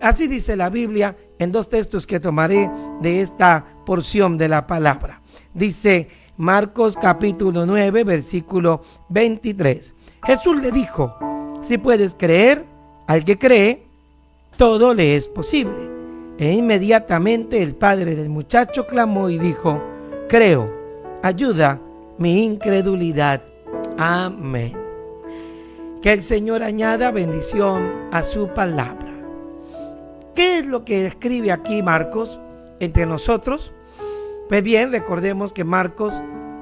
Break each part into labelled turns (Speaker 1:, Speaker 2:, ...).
Speaker 1: Así dice la Biblia en dos textos que tomaré de esta porción de la palabra. Dice Marcos capítulo 9, versículo 23. Jesús le dijo: si puedes creer, al que cree, todo le es posible. E inmediatamente el padre del muchacho clamó y dijo: creo, ayuda mi incredulidad. Amén. Que el Señor añada bendición a su palabra. ¿Qué es lo que escribe aquí Marcos entre nosotros? Pues bien, recordemos que Marcos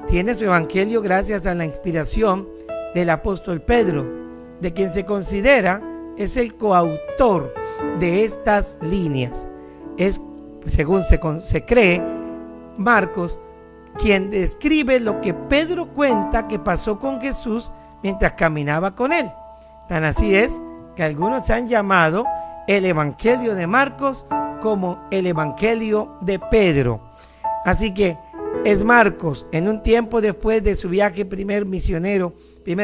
Speaker 1: tiene su evangelio gracias a la inspiración del apóstol Pedro, de quien se considera es el coautor de estas líneas. Es, según se cree, Marcos quien describe lo que Pedro cuenta que pasó con Jesús mientras caminaba con él. Tan así es que algunos han llamado el evangelio de Marcos como el evangelio de Pedro. Así que es Marcos, en un tiempo después de su primer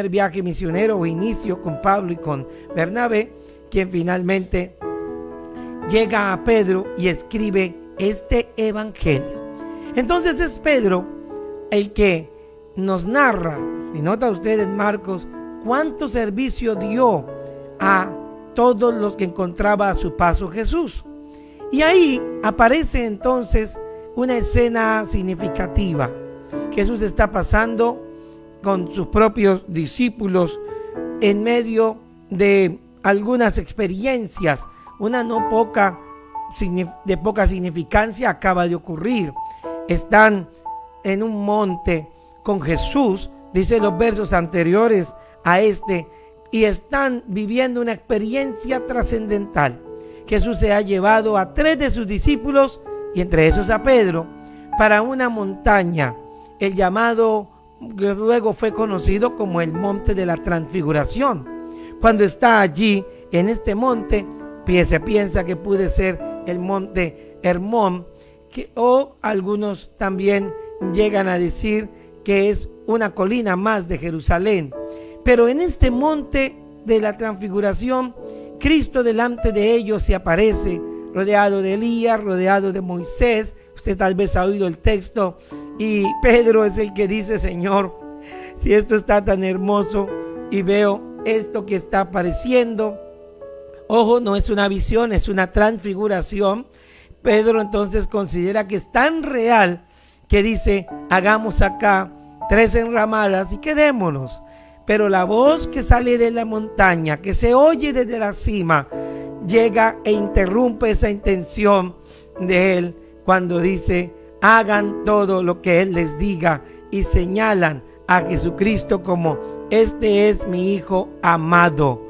Speaker 1: viaje misionero o inicio con Pablo y con Bernabé, quien finalmente llega a Pedro y escribe este evangelio. Entonces es Pedro el que nos narra, y nota usted en Marcos, cuánto servicio dio a todos los que encontraba a su paso Jesús. Y ahí aparece entonces una escena significativa. Jesús está pasando con sus propios discípulos en medio de algunas experiencias, una de poca significancia acaba de ocurrir. Están en un monte con Jesús, dice los versos anteriores a este, y están viviendo una experiencia trascendental. Jesús se ha llevado a 3 de sus discípulos, y entre esos a Pedro, para una montaña, el llamado, que luego fue conocido como el Monte de la Transfiguración. Cuando está allí, en este monte, se piensa que puede ser el monte Hermón, o algunos también llegan a decir que es una colina más de Jerusalén. Pero en este monte de la Transfiguración, Cristo delante de ellos se aparece, rodeado de Elías, rodeado de Moisés. Usted tal vez ha oído el texto, y Pedro es el que dice: Señor, si esto está tan hermoso y veo esto que está apareciendo, ojo, no es una visión, es una transfiguración. Pedro entonces considera que es tan real que dice: hagamos acá 3 enramadas y quedémonos. Pero la voz que sale de la montaña, que se oye desde la cima, llega e interrumpe esa intención de él cuando dice: hagan todo lo que él les diga, y señalan a Jesucristo como: este es mi Hijo amado.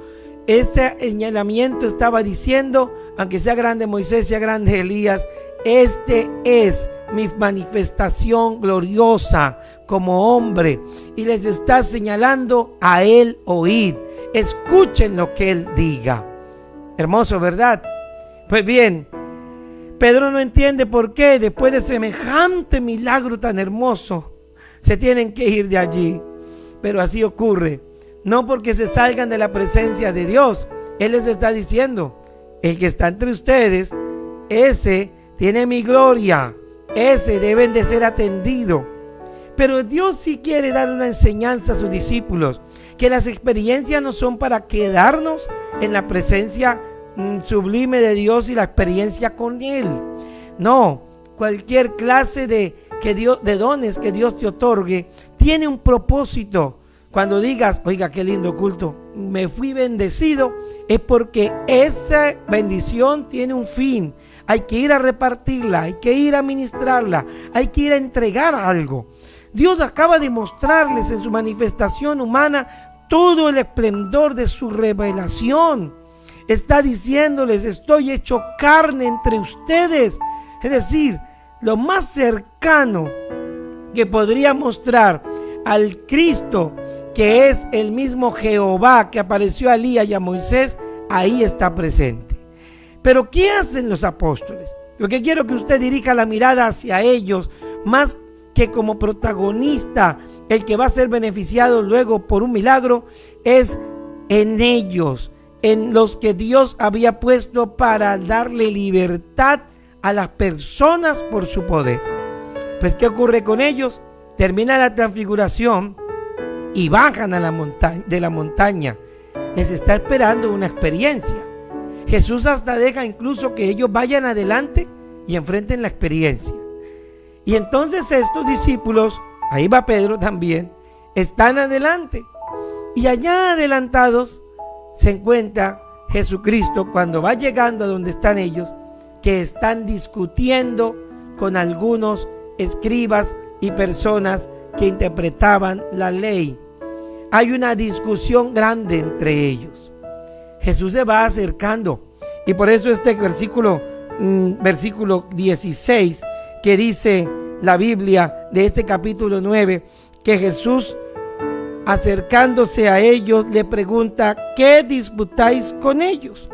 Speaker 1: Ese señalamiento estaba diciendo: aunque sea grande Moisés, sea grande Elías, este es mi manifestación gloriosa como hombre, y les está señalando a él: oíd, escuchen lo que él diga. Hermoso, ¿verdad? Pues bien, Pedro no entiende por qué después de semejante milagro tan hermoso se tienen que ir de allí. Pero así ocurre, no porque se salgan de la presencia de Dios. Él les está diciendo: el que está entre ustedes, ese tiene mi gloria, ese deben de ser atendido. Pero Dios sí quiere dar una enseñanza a sus discípulos, que las experiencias no son para quedarnos en la presencia sublime de Dios y la experiencia con Él. No, cualquier clase de dones que Dios te otorgue tiene un propósito. Cuando digas: oiga, qué lindo culto, me fui bendecido, es porque esa bendición tiene un fin. Hay que ir a repartirla, hay que ir a ministrarla, hay que ir a entregar algo. Dios acaba de mostrarles en su manifestación humana todo el esplendor de su revelación. Está diciéndoles: estoy hecho carne entre ustedes. Es decir, lo más cercano que podría mostrar al Cristo, que es el mismo Jehová que apareció a Elías y a Moisés, ahí está presente. Pero ¿qué hacen los apóstoles? Lo que quiero que usted dirija la mirada hacia ellos, más que como protagonista, el que va a ser beneficiado luego por un milagro, es en ellos. en los que Dios había puesto para darle libertad a las personas por su poder. Pues, ¿qué ocurre con ellos? Termina la transfiguración y bajan a de la montaña. Les está esperando una experiencia. Jesús hasta deja incluso que ellos vayan adelante y enfrenten la experiencia. Y entonces estos discípulos, ahí va Pedro también, están adelante. Y allá adelantados se encuentra Jesucristo cuando va llegando a donde están ellos, que están discutiendo con algunos escribas y personas que interpretaban la ley. Hay una discusión grande entre ellos. Jesús se va acercando, y por eso este versículo 16, que dice la Biblia de este capítulo 9, que Jesús, acercándose a ellos, le pregunta: ¿qué disputáis con ellos?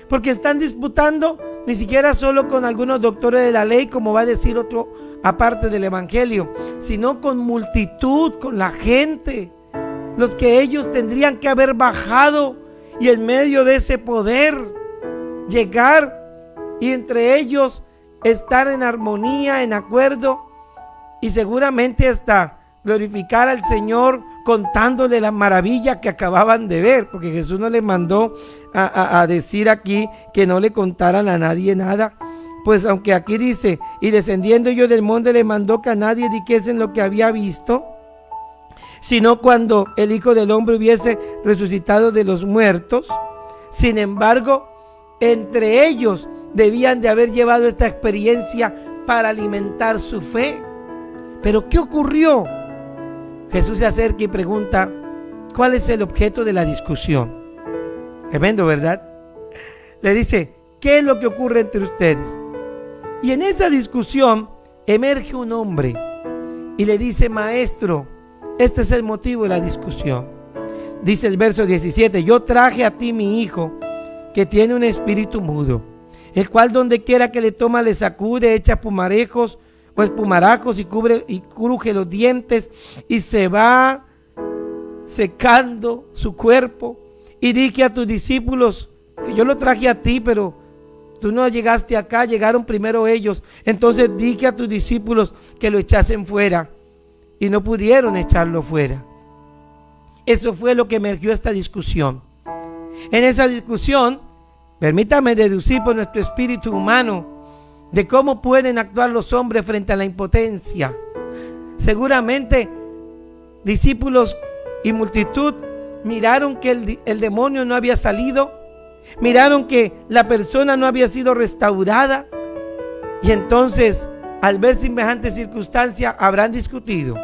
Speaker 1: Porque están disputando ni siquiera solo con algunos doctores de la ley, como va a decir otro aparte del evangelio, sino con multitud, con la gente, los que ellos tendrían que haber bajado y en medio de ese poder llegar y entre ellos estar en armonía, en acuerdo, y seguramente hasta glorificar al Señor contándole las maravillas que acababan de ver, porque Jesús no le mandó a decir aquí que no le contaran a nadie nada. Pues aunque aquí dice: y descendiendo ellos del monte, le mandó que a nadie dijesen lo que había visto, sino cuando el Hijo del Hombre hubiese resucitado de los muertos. Sin embargo, entre ellos debían de haber llevado esta experiencia para alimentar su fe. Pero ¿qué ocurrió? Jesús se acerca y pregunta: ¿cuál es el objeto de la discusión? Tremendo, ¿verdad? Le dice: ¿qué es lo que ocurre entre ustedes? Y en esa discusión emerge un hombre y le dice: maestro, este es el motivo de la discusión. Dice el verso 17: yo traje a ti mi hijo, que tiene un espíritu mudo, el cual donde quiera que le toma le sacude, echa espumarajos y cruje los dientes, y se va secando su cuerpo. Y dije a tus discípulos que yo lo traje a ti, pero tú no llegaste acá, llegaron primero ellos. Entonces dije a tus discípulos que lo echasen fuera, y no pudieron echarlo fuera. Eso fue lo que emergió esta discusión. En esa discusión, permítame deducir por nuestro espíritu humano de cómo pueden actuar los hombres frente a la impotencia. Seguramente discípulos y multitud miraron que el demonio no había salido, miraron que la persona no había sido restaurada, y entonces, al ver semejante circunstancia, habrán discutido.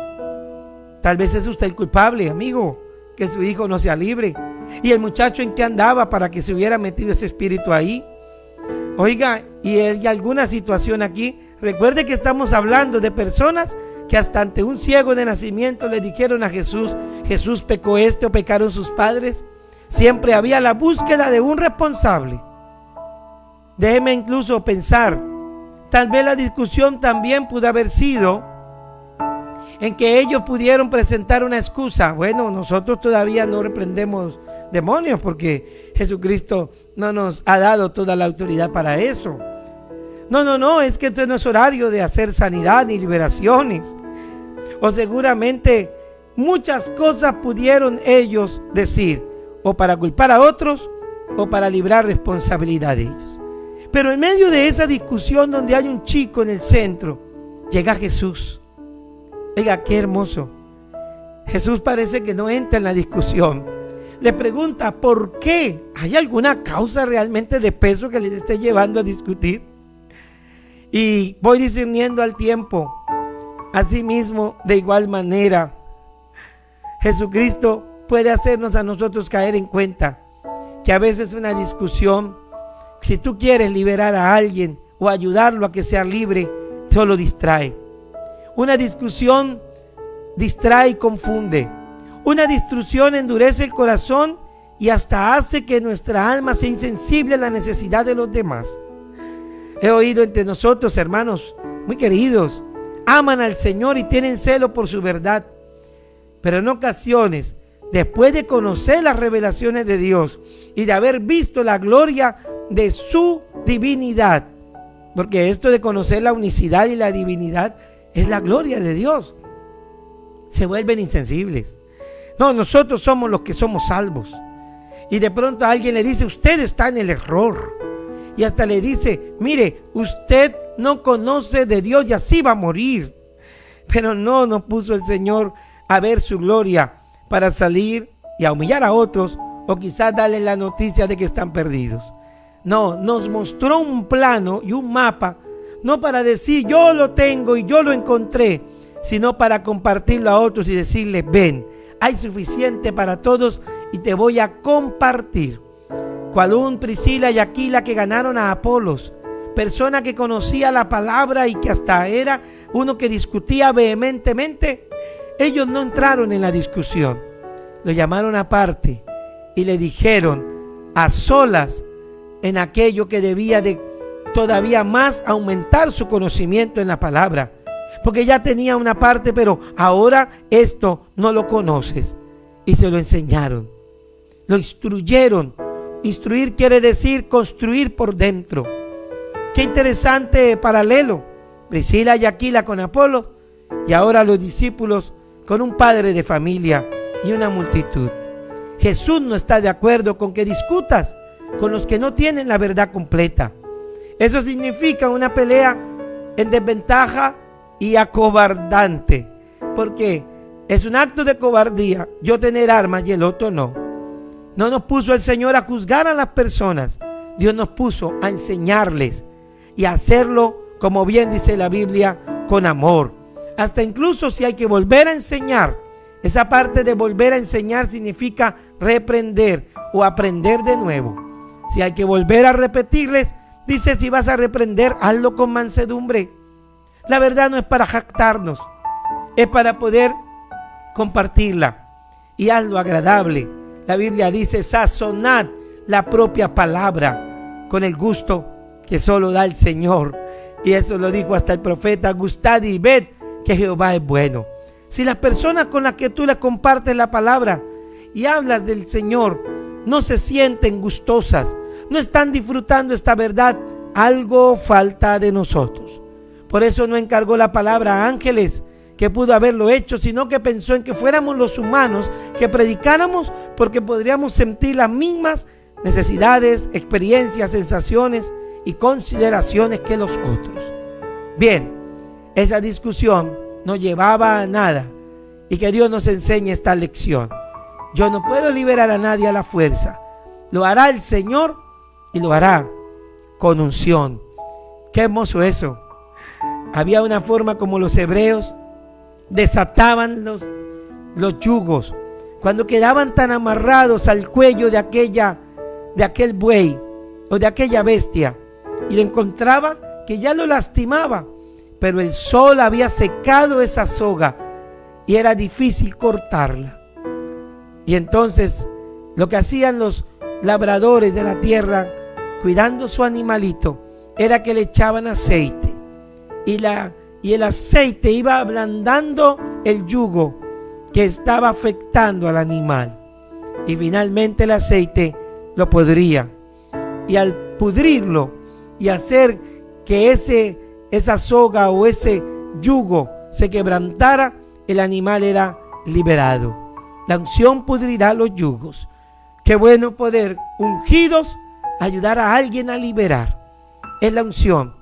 Speaker 1: Tal vez es usted el culpable, amigo, que su hijo no sea libre. ¿Y el muchacho en qué andaba para que se hubiera metido ese espíritu ahí? Oiga, y hay alguna situación aquí. Recuerde que estamos hablando de personas que hasta ante un ciego de nacimiento le dijeron a Jesús: Jesús, ¿pecó este o pecaron sus padres? Siempre había la búsqueda de un responsable. Déjeme incluso pensar, tal vez la discusión también pudo haber sido en que ellos pudieron presentar una excusa. Bueno, nosotros todavía no reprendemos demonios porque Jesucristo no nos ha dado toda la autoridad para eso. No, es que esto no es horario de hacer sanidad ni liberaciones. O seguramente muchas cosas pudieron ellos decir, o para culpar a otros o para librar responsabilidad de ellos. Pero en medio de esa discusión donde hay un chico en el centro, llega Jesús. Oiga, qué hermoso. Jesús parece que no entra en la discusión. Le pregunta: ¿por qué? ¿Hay alguna causa realmente de peso que les esté llevando a discutir? Y voy discerniendo al tiempo. Asimismo, de igual manera, Jesucristo puede hacernos a nosotros caer en cuenta que a veces una discusión, si tú quieres liberar a alguien o ayudarlo a que sea libre, solo distrae. Una discusión distrae y confunde. Una discusión endurece el corazón y hasta hace que nuestra alma sea insensible a la necesidad de los demás. He oído entre nosotros, hermanos muy queridos, aman al Señor y tienen celo por su verdad, pero en ocasiones después de conocer las revelaciones de Dios y de haber visto la gloria de su divinidad, porque esto de conocer la unicidad y la divinidad es la gloria de Dios, se vuelven insensibles. No, nosotros somos los que somos salvos. Y de pronto alguien le dice, usted está en el error. Y hasta le dice, mire, usted no conoce de Dios y así va a morir. Pero no nos puso el Señor a ver su gloria para salir y a humillar a otros, o quizás darle la noticia de que están perdidos. No, nos mostró un plano y un mapa, no para decir yo lo tengo y yo lo encontré, sino para compartirlo a otros y decirles, ven, hay suficiente para todos y te voy a compartir. Cual un Priscila y Aquila que ganaron a Apolos, persona que conocía la palabra y que hasta era uno que discutía vehementemente. Ellos no entraron en la discusión, lo llamaron aparte y le dijeron a solas en aquello que debía de todavía más aumentar su conocimiento en la palabra, porque ya tenía una parte, pero ahora esto no lo conoces. Y se lo enseñaron, lo instruyeron. Instruir quiere decir construir por dentro. Qué interesante paralelo. Priscila y Aquila con Apolo, y ahora los discípulos con un padre de familia y una multitud. Jesús no está de acuerdo con que discutas con los que no tienen la verdad completa. Eso significa una pelea en desventaja y acobardante, porque es un acto de cobardía yo tener armas y el otro no. No nos puso el Señor a juzgar a las personas. Dios nos puso a enseñarles y a hacerlo, como bien dice la Biblia, con amor. Hasta incluso si hay que volver a enseñar, esa parte de volver a enseñar significa reprender o aprender de nuevo. Si hay que volver a repetirles, dice, si vas a reprender, hazlo con mansedumbre. La verdad no es para jactarnos, es para poder compartirla, y hazlo agradable. La Biblia dice, sazonad la propia palabra con el gusto que solo da el Señor. Y eso lo dijo hasta el profeta, gustad y ved que Jehová es bueno. Si las personas con las que tú les compartes la palabra y hablas del Señor no se sienten gustosas, no están disfrutando esta verdad, algo falta de nosotros. Por eso no encargó la palabra a ángeles, que pudo haberlo hecho, sino que pensó en que fuéramos los humanos que predicáramos, porque podríamos sentir las mismas necesidades, experiencias, sensaciones y consideraciones que los otros. Bien, esa discusión no llevaba a nada, y que Dios nos enseñe esta lección. Yo no puedo liberar a nadie a la fuerza, lo hará el Señor y lo hará con unción. Qué hermoso eso. Había una forma como los hebreos desataban los yugos cuando quedaban tan amarrados al cuello de aquel buey o de aquella bestia, y le encontraba que ya lo lastimaba, pero el sol había secado esa soga y era difícil cortarla. Y entonces lo que hacían los labradores de la tierra cuidando su animalito era que le echaban aceite, y el aceite iba ablandando el yugo que estaba afectando al animal, y finalmente el aceite lo pudría, y al pudrirlo y hacer que esa soga o ese yugo se quebrantara, el animal era liberado. La unción pudrirá los yugos. Qué bueno poder, ungidos, ayudar a alguien a liberar. Es la unción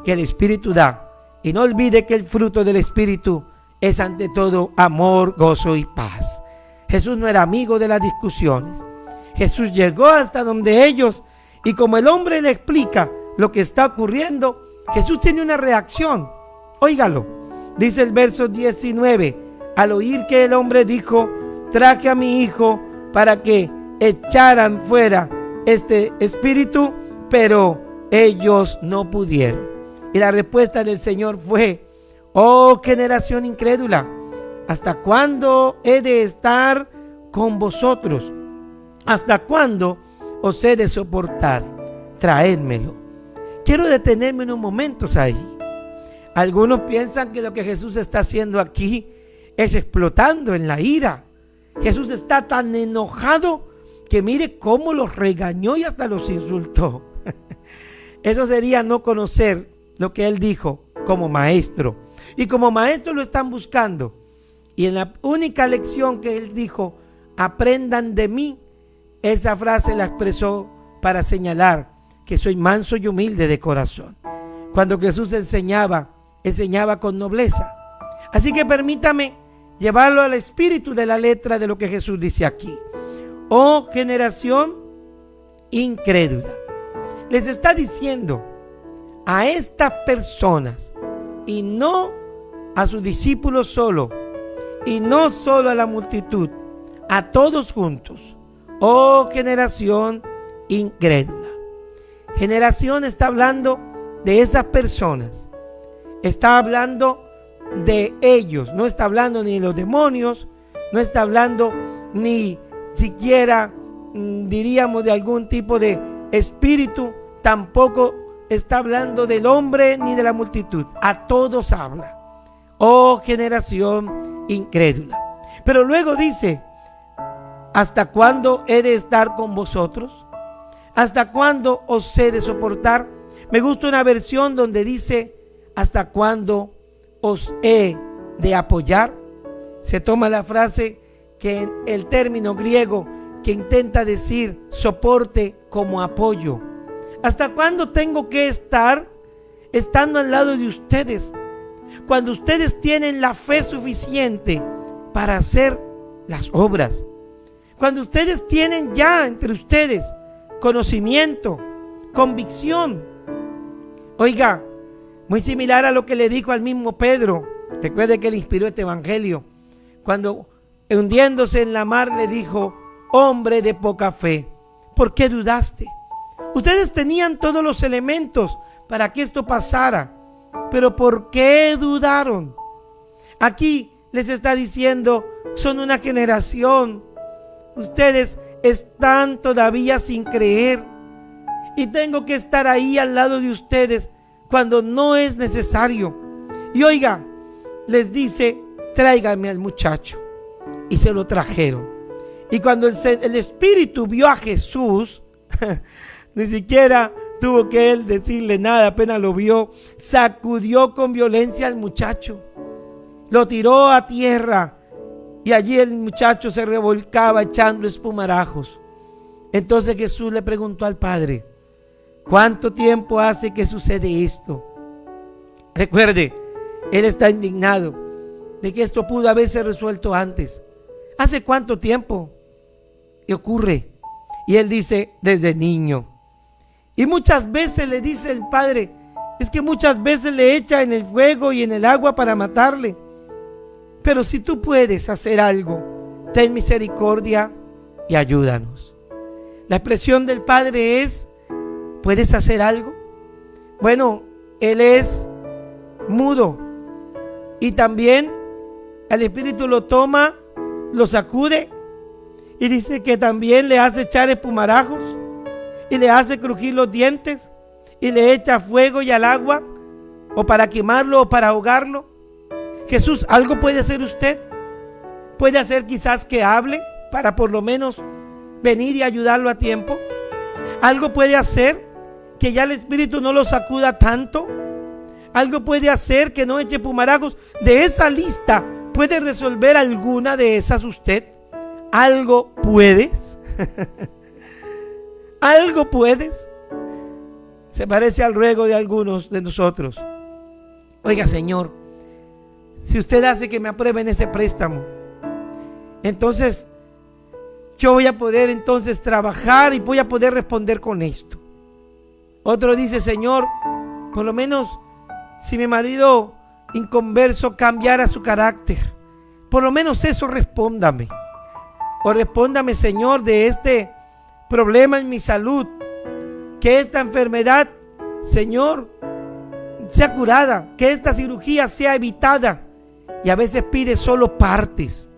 Speaker 1: que el Espíritu da. Y no olvide que el fruto del Espíritu es ante todo amor, gozo y paz. Jesús no era amigo de las discusiones. Jesús llegó hasta donde ellos, y como el hombre le explica lo que está ocurriendo, Jesús tiene una reacción. Óigalo. Dice el verso 19, al oír que el hombre dijo, traje a mi hijo para que echaran fuera este espíritu, pero ellos no pudieron. Y la respuesta del Señor fue, oh generación incrédula, ¿hasta cuándo he de estar con vosotros? ¿Hasta cuándo os he de soportar? Traédmelo. Quiero detenerme unos momentos ahí. Algunos piensan que lo que Jesús está haciendo aquí es explotando en la ira. Jesús está tan enojado que mire cómo los regañó y hasta los insultó. Eso sería no conocer lo que él dijo como maestro. Y como maestro lo están buscando. Y en la única lección que él dijo, aprendan de mí, esa frase la expresó para señalar que soy manso y humilde de corazón. Cuando Jesús enseñaba con nobleza. Así que permítame llevarlo al espíritu de la letra de lo que Jesús dice aquí. Oh generación incrédula. Les está diciendo a estas personas, y no a sus discípulos solo, y no solo a la multitud, a todos juntos. Oh generación incrédula. Generación está hablando de esas personas. Está hablando de ellos. No está hablando ni de los demonios. No está hablando ni siquiera, diríamos, de algún tipo de espíritu. Tampoco está hablando del hombre ni de la multitud. A todos habla. Oh generación incrédula. Pero luego dice, ¿hasta cuándo he de estar con vosotros? ¿Hasta cuándo os he de soportar? Me gusta una versión donde dice, ¿hasta cuándo os he de apoyar? Se toma la frase que en el término griego que intenta decir soporte como apoyo. ¿Hasta cuándo tengo que estar estando al lado de ustedes? Cuando ustedes tienen la fe suficiente para hacer las obras. Cuando ustedes tienen ya entre ustedes conocimiento, convicción. Oiga, muy similar a lo que le dijo al mismo Pedro. Recuerde que le inspiró este evangelio. Cuando hundiéndose en la mar le dijo, hombre de poca fe, ¿por qué dudaste? Ustedes tenían todos los elementos para que esto pasara, pero ¿por qué dudaron? Aquí les está diciendo, son una generación. Ustedes están todavía sin creer. Y tengo que estar ahí al lado de ustedes cuando no es necesario. Y oiga, les dice, tráiganme al muchacho. Y se lo trajeron. Y cuando el espíritu vio a Jesús, ni siquiera tuvo que él decirle nada, apenas lo vio, sacudió con violencia al muchacho. Lo tiró a tierra. Y allí el muchacho se revolcaba echando espumarajos. Entonces Jesús le preguntó al padre, ¿cuánto tiempo hace que sucede esto? Recuerde, él está indignado de que esto pudo haberse resuelto antes. ¿Hace cuánto tiempo que ocurre? Y él dice, desde niño. Y muchas veces le dice el padre, es que muchas veces le echa en el fuego y en el agua para matarle. Pero si tú puedes hacer algo, ten misericordia y ayúdanos. La expresión del Padre es, ¿puedes hacer algo? Bueno, Él es mudo. Y también el Espíritu lo toma, lo sacude y dice que también le hace echar espumarajos y le hace crujir los dientes y le echa fuego y al agua, o para quemarlo o para ahogarlo. Jesús, ¿algo puede hacer usted? ¿Puede hacer quizás que hable para por lo menos venir y ayudarlo a tiempo? ¿Algo puede hacer que ya el Espíritu no lo sacuda tanto? ¿Algo puede hacer que no eche pumarajos? De esa lista, ¿puede resolver alguna de esas usted? ¿Algo puedes? ¿Algo puedes? Se parece al ruego de algunos de nosotros. Oiga, Señor, si usted hace que me aprueben ese préstamo, entonces yo voy a poder entonces trabajar y voy a poder responder con esto. Otro dice, Señor, por lo menos si mi marido inconverso cambiara su carácter, por lo menos eso respóndame. O respóndame, Señor, de este problema en mi salud, que esta enfermedad, Señor, sea curada, que esta cirugía sea evitada. Y a veces pide solo partes,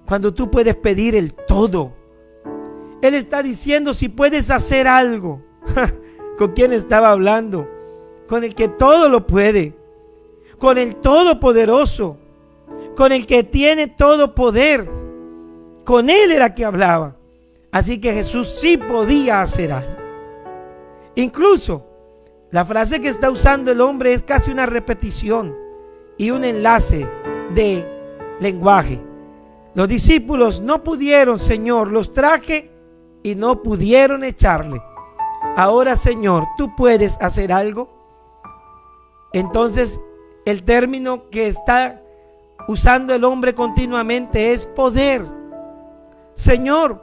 Speaker 1: cuando tú puedes pedir el todo. Él está diciendo, si puedes hacer algo. ¿Con quién estaba hablando? Con el que todo lo puede, con el Todopoderoso, con el que tiene todo poder, Con él era que hablaba. Así que Jesús sí podía hacer algo. Incluso la frase que está usando el hombre es casi una repetición y un enlace de lenguaje. Los discípulos no pudieron, Señor, los traje y no pudieron echarle. Ahora, Señor, ¿tú puedes hacer algo? Entonces, el término que está usando el hombre continuamente es poder. Señor,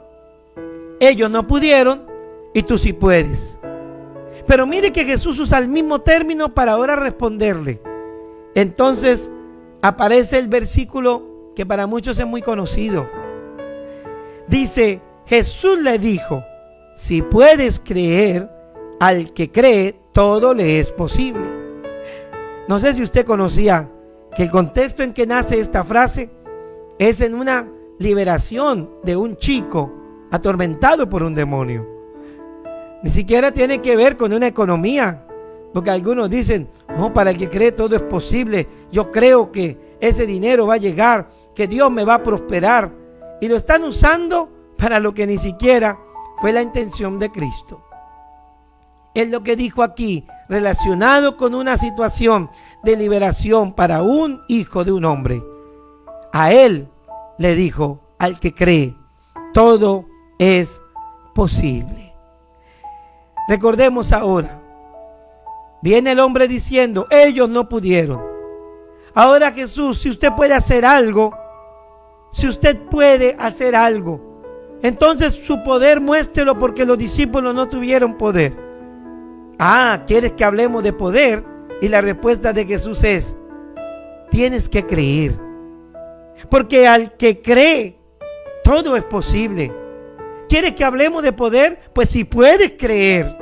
Speaker 1: ellos no pudieron y tú sí puedes. Pero mire que Jesús usa el mismo término para ahora responderle. Entonces aparece el versículo que para muchos es muy conocido. Dice, Jesús le dijo, si puedes creer, al que cree, todo le es posible. No sé si usted conocía que el contexto en que nace esta frase es en una liberación de un chico atormentado por un demonio. Ni siquiera tiene que ver con una economía, porque algunos dicen, no, para el que cree todo es posible, yo creo que ese dinero va a llegar, que Dios me va a prosperar, y lo están usando para lo que ni siquiera fue la intención de Cristo. Es lo que dijo aquí, relacionado con una situación de liberación para un hijo de un hombre. A él le dijo, al que cree, todo es posible. Recordemos ahora, viene el hombre diciendo, ellos no pudieron. Ahora Jesús, si usted puede hacer algo, entonces su poder muéstrelo, porque los discípulos no tuvieron poder. ¿Quieres que hablemos de poder? Y la respuesta de Jesús es, tienes que creer. Porque al que cree, todo es posible. ¿Quieres que hablemos de poder? Pues si puedes creer,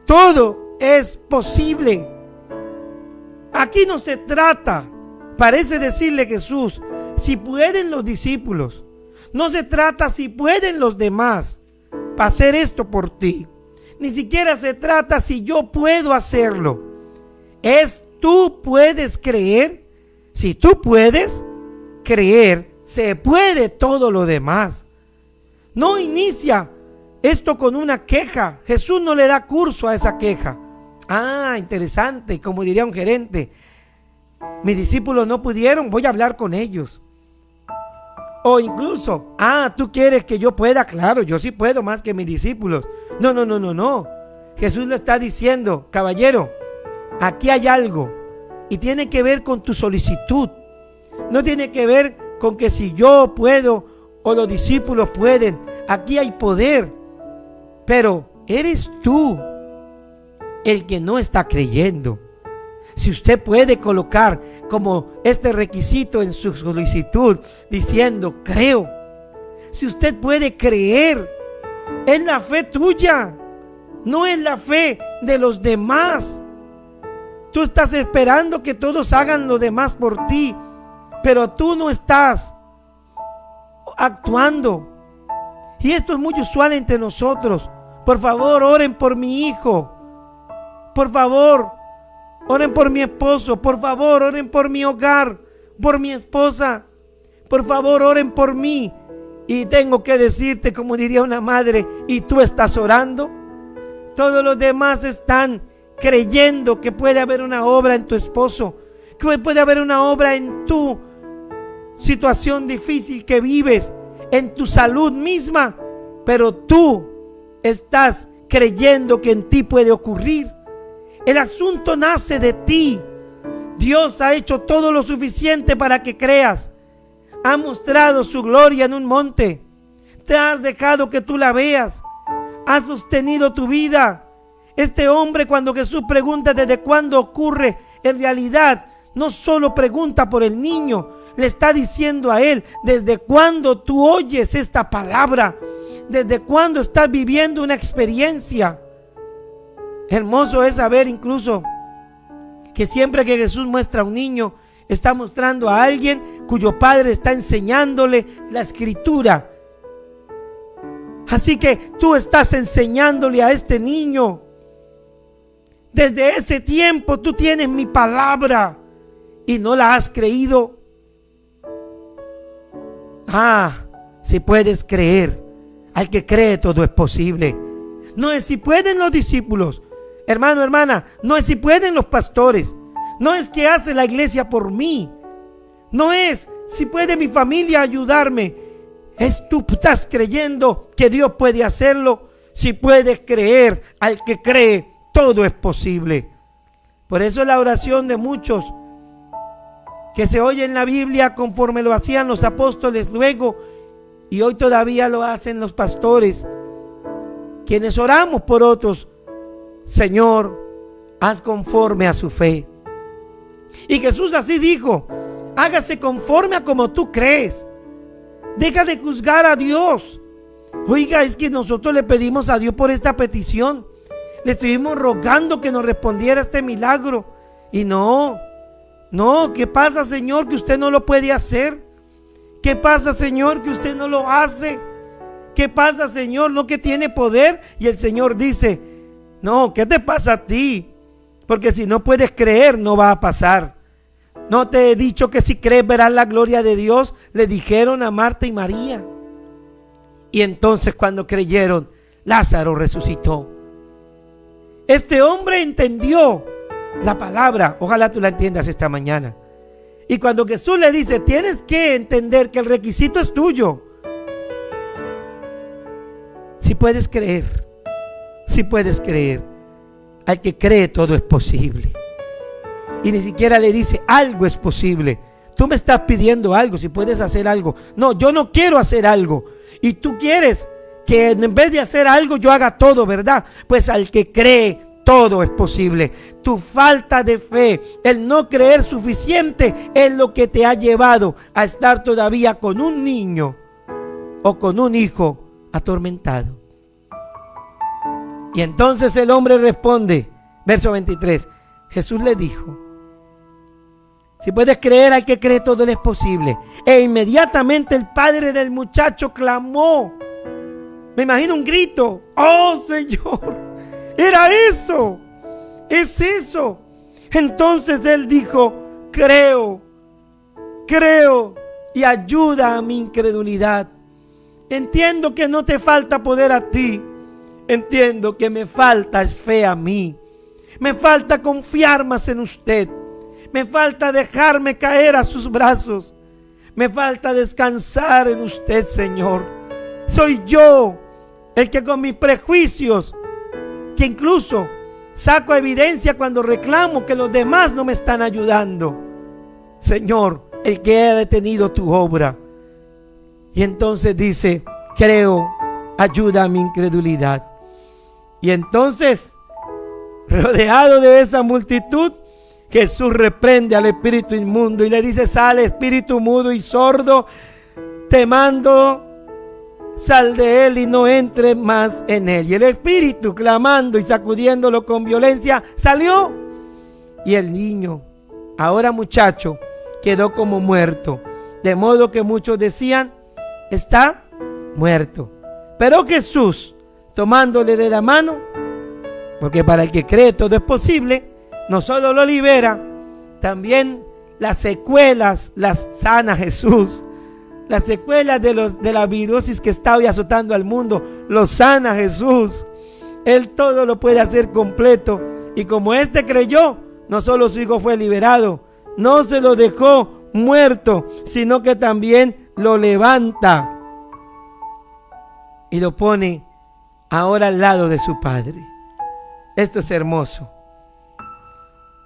Speaker 1: todo es posible. Aquí no se trata, parece decirle Jesús, si pueden los discípulos. No se trata si pueden los demás para hacer esto por ti. Ni siquiera se trata si yo puedo hacerlo. Es tú puedes creer. Si tú puedes creer, se puede todo lo demás. No inicia esto con una queja. Jesús no le da curso a esa queja. Interesante, como diría un gerente. Mis discípulos no pudieron, voy a hablar con ellos. O incluso, tú quieres que yo pueda, claro, yo sí puedo más que mis discípulos. No. Jesús le está diciendo, caballero, aquí hay algo y tiene que ver con tu solicitud. No tiene que ver con que si yo puedo o los discípulos pueden. Aquí hay poder, pero eres tú el que no está creyendo. Si usted puede colocar como este requisito en su solicitud diciendo creo, si usted puede creer, es la fe tuya, no es la fe de los demás. Tú estás esperando que todos hagan lo demás por ti, pero tú no estás actuando. Y esto es muy usual entre nosotros. Por favor, oren por mi hijo. Por favor, oren por mi esposo. Por favor, oren por mi hogar, por mi esposa. Por favor, oren por mí. Y tengo que decirte, como diría una madre, ¿y tú estás orando? Todos los demás están creyendo que puede haber una obra en tu esposo, que puede haber una obra en tu situación difícil que vives, en tu salud misma, pero tú estás creyendo que en ti puede ocurrir. El asunto nace de ti. Dios ha hecho todo lo suficiente para que creas. Ha mostrado su gloria en un monte. Te has dejado que tú la veas. Ha sostenido tu vida. Este hombre, cuando Jesús pregunta desde cuándo ocurre, en realidad no solo pregunta por el niño, le está diciendo a él, desde cuándo tú oyes esta palabra, desde cuándo estás viviendo una experiencia. Hermoso es saber incluso que siempre que Jesús muestra a un niño, está mostrando a alguien cuyo padre está enseñándole la escritura. Así que tú estás enseñándole a este niño. Desde ese tiempo tú tienes mi palabra y no la has creído. Si puedes creer, al que cree todo es posible. No es si pueden los discípulos, hermano, hermana, no es si pueden los pastores, no es que hace la iglesia por mí, no es si puede mi familia ayudarme, es tú estás creyendo que Dios puede hacerlo. Si puedes creer, al que cree todo es posible. Por eso la oración de muchos que se oye en la Biblia, conforme lo hacían los apóstoles luego, y hoy todavía lo hacen los pastores, quienes oramos por otros: Señor, haz conforme a su fe. Y Jesús así dijo: hágase conforme a como tú crees. Deja de juzgar a Dios. Oiga, es que nosotros le pedimos a Dios por esta petición. Le estuvimos rogando que nos respondiera este milagro. Y no, ¿qué pasa, Señor, que usted no lo puede hacer? ¿Qué pasa, Señor, que usted no lo hace? ¿Qué pasa, Señor, no que tiene poder? Y el Señor dice: no, ¿qué te pasa a ti? Porque si no puedes creer, no va a pasar. ¿No te he dicho que si crees verás la gloria de Dios? Le dijeron a Marta y María. Y entonces cuando creyeron, Lázaro resucitó. Este hombre entendió la palabra. Ojalá tú la entiendas esta mañana. Y cuando Jesús le dice: tienes que entender que el requisito es tuyo. Si puedes creer, al que cree todo es posible. Y ni siquiera le dice: algo es posible. Tú me estás pidiendo algo, si puedes hacer algo. No, yo no quiero hacer algo. Y tú quieres que en vez de hacer algo yo haga todo, ¿verdad? Pues al que cree todo es posible. Tu falta de fe, el no creer suficiente, es lo que te ha llevado a estar todavía con un niño o con un hijo atormentado. Y entonces el hombre responde, verso 23, Jesús le dijo: si puedes creer, al que cree todo es posible. E inmediatamente el padre del muchacho clamó. Me imagino un grito: ¡oh, Señor! Era eso, es eso. Entonces él dijo: creo, y ayuda a mi incredulidad. Entiendo que no te falta poder a ti. Entiendo que me falta fe a mí. Me falta confiar más en usted. Me falta dejarme caer a sus brazos. Me falta descansar en usted, Señor. Soy yo el que con mis prejuicios, que incluso saco evidencia cuando reclamo que los demás no me están ayudando. Señor, el que ha detenido tu obra. Y entonces dice: creo, ayuda a mi incredulidad. Y entonces, rodeado de esa multitud, Jesús reprende al espíritu inmundo y le dice: sale, espíritu mudo y sordo, te mando, sal de él y no entre más en él. Y el espíritu, clamando y sacudiéndolo con violencia, salió. Y el niño, ahora muchacho, quedó como muerto, de modo que muchos decían: está muerto. Pero Jesús, tomándole de la mano, porque para el que cree todo es posible, no solo lo libera, también las secuelas las sana Jesús. Las secuelas de la virosis que está hoy azotando al mundo, lo sana Jesús. Él todo lo puede hacer completo. Y como éste creyó, no solo su hijo fue liberado, no se lo dejó muerto, sino que también lo levanta y lo pone ahora al lado de su padre. Esto es hermoso.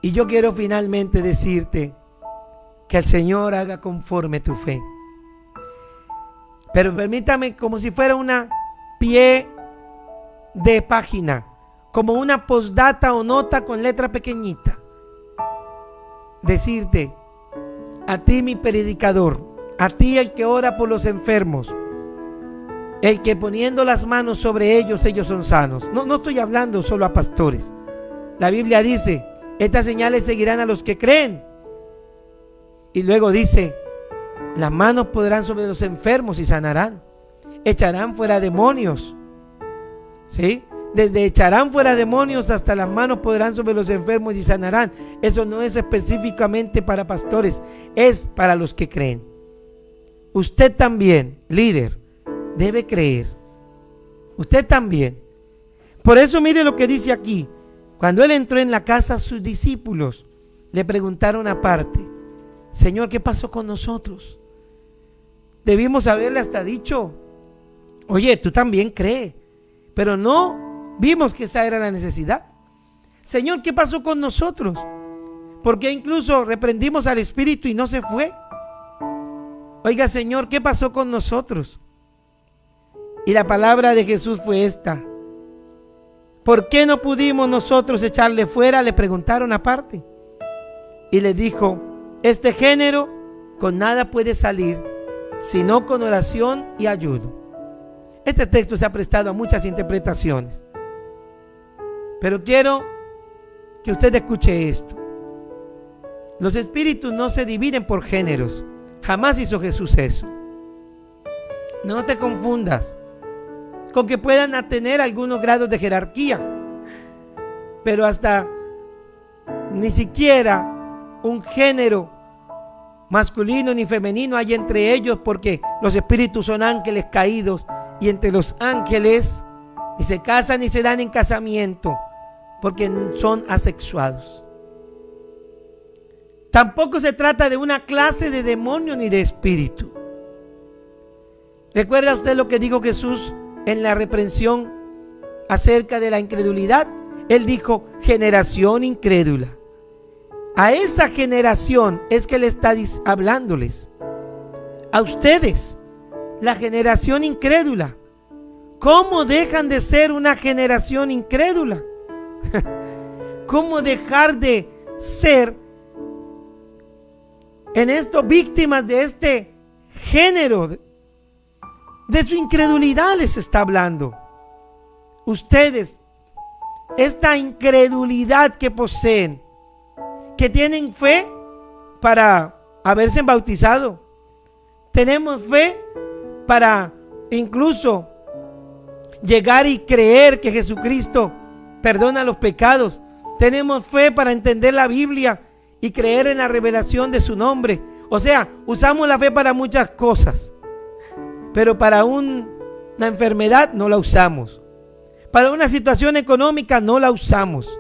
Speaker 1: Y yo quiero finalmente decirte que el Señor haga conforme tu fe. Pero permítame, como si fuera una pie de página, como una postdata o nota con letra pequeñita, decirte: a ti, mi predicador, a ti, el que ora por los enfermos, el que poniendo las manos sobre ellos son sanos. No estoy hablando solo a pastores. La Biblia dice: estas señales seguirán a los que creen. Y luego dice: las manos podrán sobre los enfermos y sanarán. Echarán fuera demonios. ¿Sí? Desde echarán fuera demonios hasta las manos podrán sobre los enfermos y sanarán. Eso no es específicamente para pastores, es para los que creen. usted también, líder, debe creer. Usted también. Por eso mire lo que dice aquí. Cuando él entró en la casa, sus discípulos le preguntaron aparte: Señor, ¿qué pasó con nosotros? Debimos haberle hasta dicho: oye, tú también crees. Pero no vimos que esa era la necesidad. Señor, ¿qué pasó con nosotros? Porque incluso reprendimos al espíritu y no se fue. Oiga, Señor, ¿qué pasó con nosotros? Y la palabra de Jesús fue esta: ¿por qué no pudimos nosotros echarle fuera? Le preguntaron aparte. Y le dijo: este género con nada puede salir, sino con oración y ayuno. Este texto se ha prestado a muchas interpretaciones, pero quiero que usted escuche esto. Los espíritus no se dividen por géneros. Jamás hizo Jesús eso. No te confundas con que puedan tener algunos grados de jerarquía, pero hasta ni siquiera un género masculino ni femenino hay entre ellos, porque los espíritus son ángeles caídos, y entre los ángeles ni se casan ni se dan en casamiento, porque son asexuados. Tampoco se trata de una clase de demonio ni de espíritu. ¿Recuerda usted lo que dijo Jesús en la reprensión acerca de la incredulidad? Él dijo: generación incrédula. A esa generación es que Él está hablándoles. A ustedes, la generación incrédula. ¿Cómo dejan de ser una generación incrédula? ¿Cómo dejar de ser en esto víctimas de este género? De su incredulidad les está hablando. Ustedes, esta incredulidad que poseen, que tienen fe para haberse bautizado, tenemos fe para incluso llegar y creer que Jesucristo perdona los pecados, tenemos fe para entender la Biblia y creer en la revelación de su nombre. O sea, usamos la fe para muchas cosas, pero para una enfermedad no la usamos. Para una situación económica no la usamos.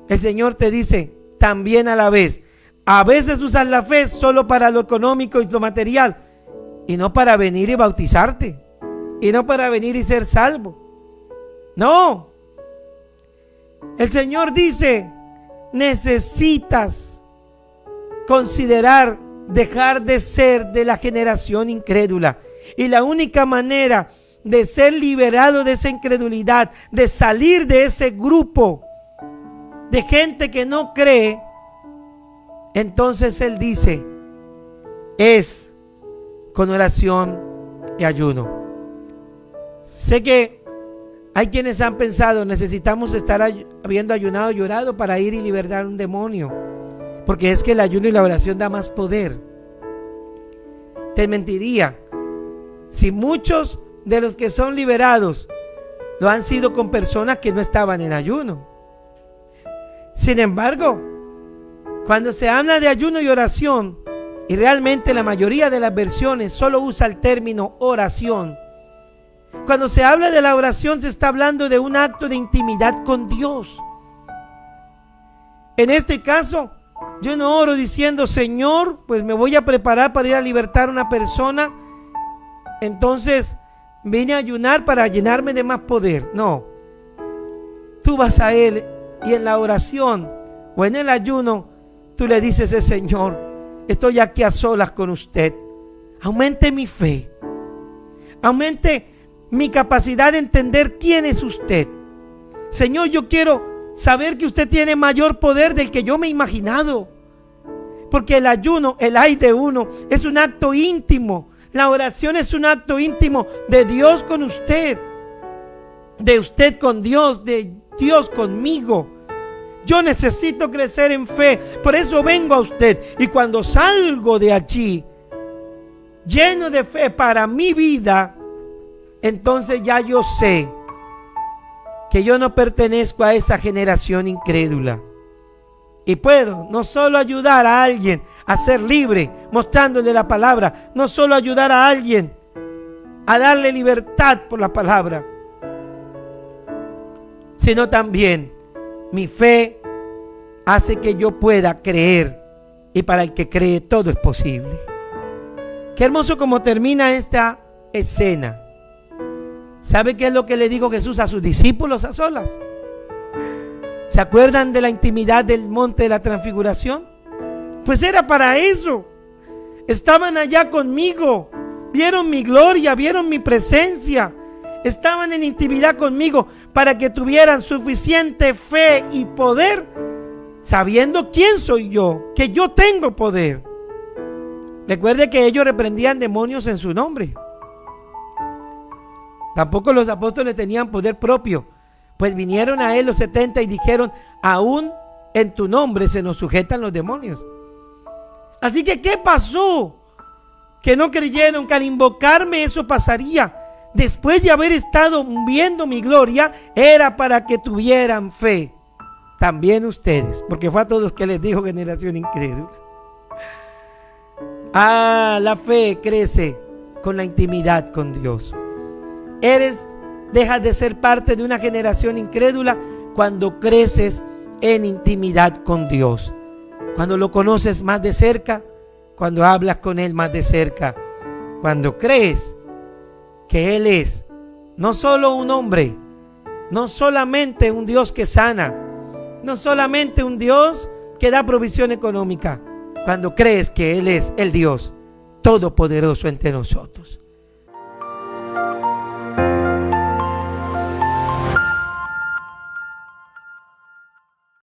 Speaker 1: El Señor te dice también a la vez: a veces usas la fe solo para lo económico y lo material, y no para venir y bautizarte, y no para venir y ser salvo. No. El Señor dice: necesitas considerar dejar de ser de la generación incrédula. Y la única manera de ser liberado de esa incredulidad, de salir de ese grupo de gente que no cree, entonces Él dice, es con oración y ayuno. Sé que hay quienes han pensado: necesitamos estar habiendo ayunado y orado para ir y liberar un demonio, porque es que el ayuno y la oración da más poder. Te mentiría si muchos de los que son liberados lo han sido con personas que no estaban en ayuno. Sin embargo, cuando se habla de ayuno y oración, y realmente la mayoría de las versiones solo usa el término oración, cuando se habla de la oración se está hablando de un acto de intimidad con Dios. En este caso, yo no oro diciendo: Señor, pues me voy a preparar para ir a libertar a una persona, entonces vine a ayunar para llenarme de más poder. No, tú vas a Él y en la oración o en el ayuno tú le dices: Señor, estoy aquí a solas con usted, aumente mi fe, aumente mi capacidad de entender quién es usted. Señor, yo quiero saber que usted tiene mayor poder del que yo me he imaginado, porque el ayuno, el ay de uno, es un acto íntimo. La oración es un acto íntimo de Dios con usted, de usted con Dios, de Dios conmigo. Yo necesito crecer en fe, por eso vengo a usted. Y cuando salgo de allí lleno de fe para mi vida, entonces ya yo sé que yo no pertenezco a esa generación incrédula. Y puedo no solo ayudar a alguien a ser libre, mostrándole la palabra. No solo ayudar a alguien a darle libertad por la palabra, sino también mi fe hace que yo pueda creer, y para el que cree todo es posible. Qué hermoso como termina esta escena. ¿Sabe qué es lo que le dijo Jesús a sus discípulos a solas? ¿Se acuerdan de la intimidad del monte de la transfiguración? Pues era para eso. Estaban allá conmigo, vieron mi gloria, vieron mi presencia, estaban en intimidad conmigo para que tuvieran suficiente fe y poder, sabiendo quién soy yo, que yo tengo poder. Recuerde que ellos reprendían demonios en su nombre. Tampoco los apóstoles tenían poder propio, pues vinieron a él los 70 y dijeron: aún en tu nombre se nos sujetan los demonios. Así que, ¿qué pasó? Que no creyeron que al invocarme eso pasaría. Después de haber estado viendo mi gloria, era para que tuvieran fe. También ustedes, porque fue a todos que les dijo generación incrédula. La fe crece con la intimidad con Dios. Dejas de ser parte de una generación incrédula cuando creces en intimidad con Dios, cuando lo conoces más de cerca, cuando hablas con Él más de cerca, cuando crees que Él es no solo un hombre, no solamente un Dios que sana, no solamente un Dios que da provisión económica, cuando crees que Él es el Dios todopoderoso entre nosotros.